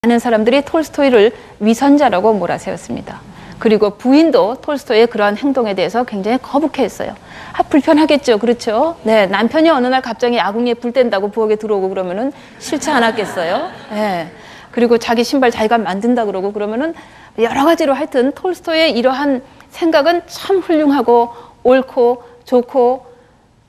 많은 사람들이 톨스토이를 위선자라고 몰아세웠습니다. 그리고 부인도 톨스토이의 그러한 행동에 대해서 굉장히 거북해했어요. 불편하겠죠, 그렇죠? 네, 남편이 어느 날 갑자기 아궁이에 불 뗀다고 부엌에 들어오고 그러면은 싫지 않았겠어요? 네. 그리고 자기 신발 자기가 만든다 그러고 그러면은 여러 가지로 하여튼 톨스토이의 이러한 생각은 참 훌륭하고 옳고 좋고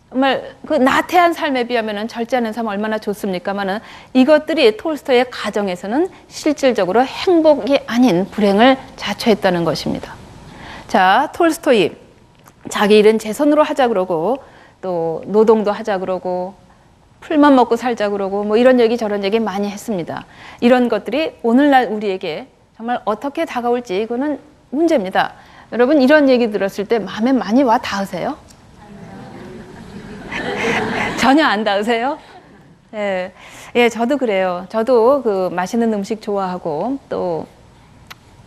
정말 그 나태한 삶에 비하면은 절제하는 삶 얼마나 좋습니까만은 이것들이 톨스토이의 가정에서는 실질적으로 행복이 아닌 불행을 자초했다는 것입니다. 자, 톨스토이 자기 일은 제 손으로 하자 그러고 또 노동도 하자 그러고 풀만 먹고 살자 그러고 뭐 이런 얘기 저런 얘기 많이 했습니다. 이런 것들이 오늘날 우리에게 정말 어떻게 다가올지 이거는 문제입니다. 여러분 이런 얘기 들었을 때 마음에 많이 와 닿으세요? 전혀 안 닿으세요? 예, 예, 저도 그래요. 저도 그 맛있는 음식 좋아하고 또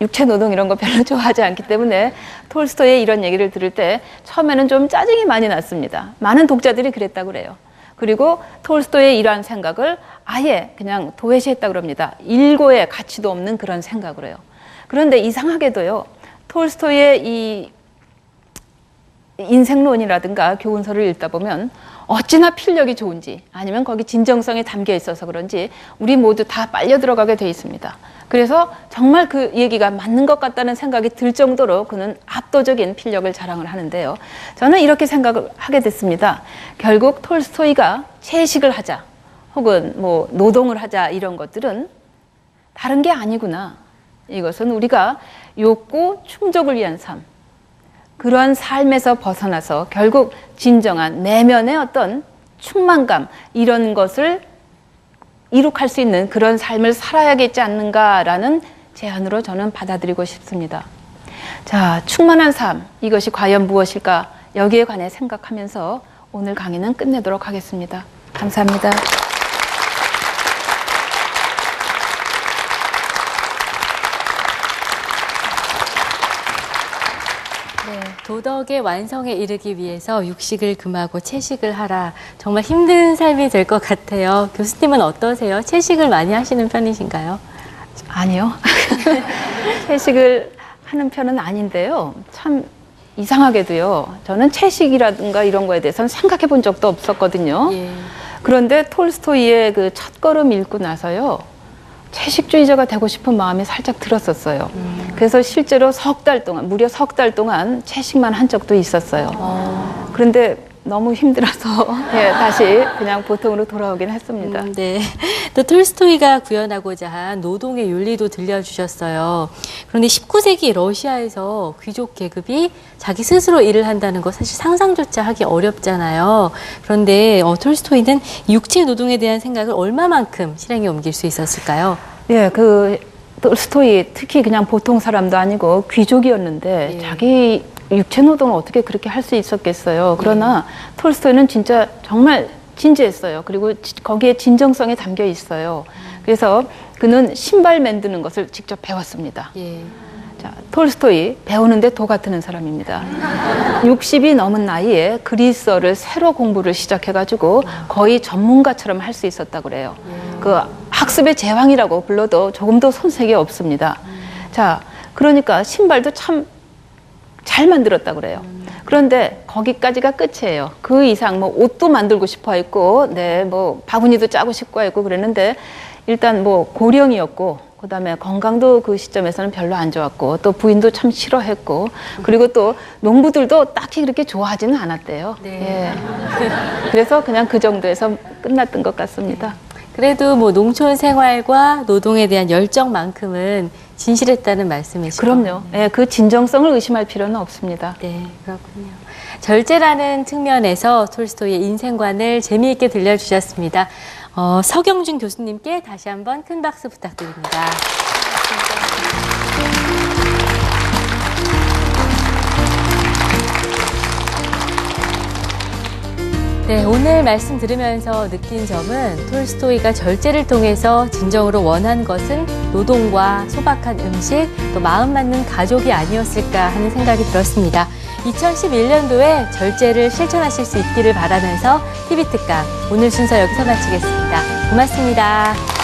육체 노동 이런 거 별로 좋아하지 않기 때문에 톨스토이의 이런 얘기를 들을 때 처음에는 좀 짜증이 많이 났습니다. 많은 독자들이 그랬다고 그래요. 그리고 톨스토이의 이러한 생각을 아예 그냥 도외시했다고 그럽니다. 일고의 가치도 없는 그런 생각을 해요. 그런데 이상하게도요, 톨스토이의 이 인생론이라든가 교훈서를 읽다 보면 어찌나 필력이 좋은지 아니면 거기 진정성이 담겨 있어서 그런지 우리 모두 다 빨려 들어가게 돼 있습니다. 그래서 정말 그 얘기가 맞는 것 같다는 생각이 들 정도로 그는 압도적인 필력을 자랑을 하는데요. 저는 이렇게 생각을 하게 됐습니다. 결국 톨스토이가 채식을 하자 혹은 뭐 노동을 하자 이런 것들은 다른 게 아니구나. 이것은 우리가 욕구 충족을 위한 삶, 그러한 삶에서 벗어나서 결국 진정한 내면의 어떤 충만감 이런 것을 이룩할 수 있는 그런 삶을 살아야겠지 않는가라는 제안으로 저는 받아들이고 싶습니다. 자, 충만한 삶 이것이 과연 무엇일까 여기에 관해 생각하면서 오늘 강의는 끝내도록 하겠습니다. 감사합니다. 도덕의 완성에 이르기 위해서 육식을 금하고 채식을 하라. 정말 힘든 삶이 될 것 같아요. 교수님은 어떠세요? 채식을 많이 하시는 편이신가요? 아니요. 채식을 하는 편은 아닌데요. 참 이상하게도요. 저는 채식이라든가 이런 거에 대해서는 생각해 본 적도 없었거든요. 예. 그런데 톨스토이의 그 첫걸음 읽고 나서요. 채식주의자가 되고 싶은 마음이 살짝 들었었어요. 그래서 실제로 무려 석 달 동안 채식만 한 적도 있었어요. 그런데 너무 힘들어서 예, 다시 그냥 보통으로 돌아오긴 했습니다. 네. 또 톨스토이가 구현하고자 한 노동의 윤리도 들려주셨어요. 그런데 19세기 러시아에서 귀족 계급이 자기 스스로 일을 한다는 거 사실 상상조차 하기 어렵잖아요. 그런데 톨스토이는 육체 노동에 대한 생각을 얼마만큼 실행에 옮길 수 있었을까요? 예, 톨스토이 특히 그냥 보통 사람도 아니고 귀족이었는데 예. 자기 육체 노동을 어떻게 그렇게 할 수 있었겠어요. 그러나 톨스토이는 진짜 정말 진지했어요. 그리고 거기에 진정성이 담겨 있어요. 그래서 그는 신발 만드는 것을 직접 배웠습니다. 예. 자, 톨스토이 배우는데 도 같은 사람입니다. 60이 넘은 나이에 그리스어를 새로 공부를 시작해가지고 거의 전문가처럼 할 수 있었다고 그래요. 그 학습의 제왕이라고 불러도 조금도 손색이 없습니다. 자, 그러니까 신발도 참 잘 만들었다고 그래요. 그런데 거기까지가 끝이에요. 그 이상 뭐 옷도 만들고 싶어 했고, 네, 뭐 바구니도 짜고 싶고 했고 그랬는데 일단 뭐 고령이었고 그다음에 건강도 그 시점에서는 별로 안 좋았고 또 부인도 참 싫어했고 그리고 또 농부들도 딱히 그렇게 좋아하지는 않았대요. 네. 예. 그래서 그냥 그 정도에서 끝났던 것 같습니다. 그래도 뭐 농촌 생활과 노동에 대한 열정만큼은 진실했다는 말씀이시죠? 그럼요. 예, 그 진정성을 의심할 필요는 없습니다. 네, 그렇군요. 절제라는 측면에서 톨스토이의 인생관을 재미있게 들려주셨습니다. 서경준 교수님께 다시 한번 큰 박수 부탁드립니다. 네, 오늘 말씀 들으면서 느낀 점은 톨스토이가 절제를 통해서 진정으로 원한 것은 노동과 소박한 음식, 또 마음 맞는 가족이 아니었을까 하는 생각이 들었습니다. 2011년도에 절제를 실천하실 수 있기를 바라면서 TV특강 오늘 순서 여기서 마치겠습니다. 고맙습니다.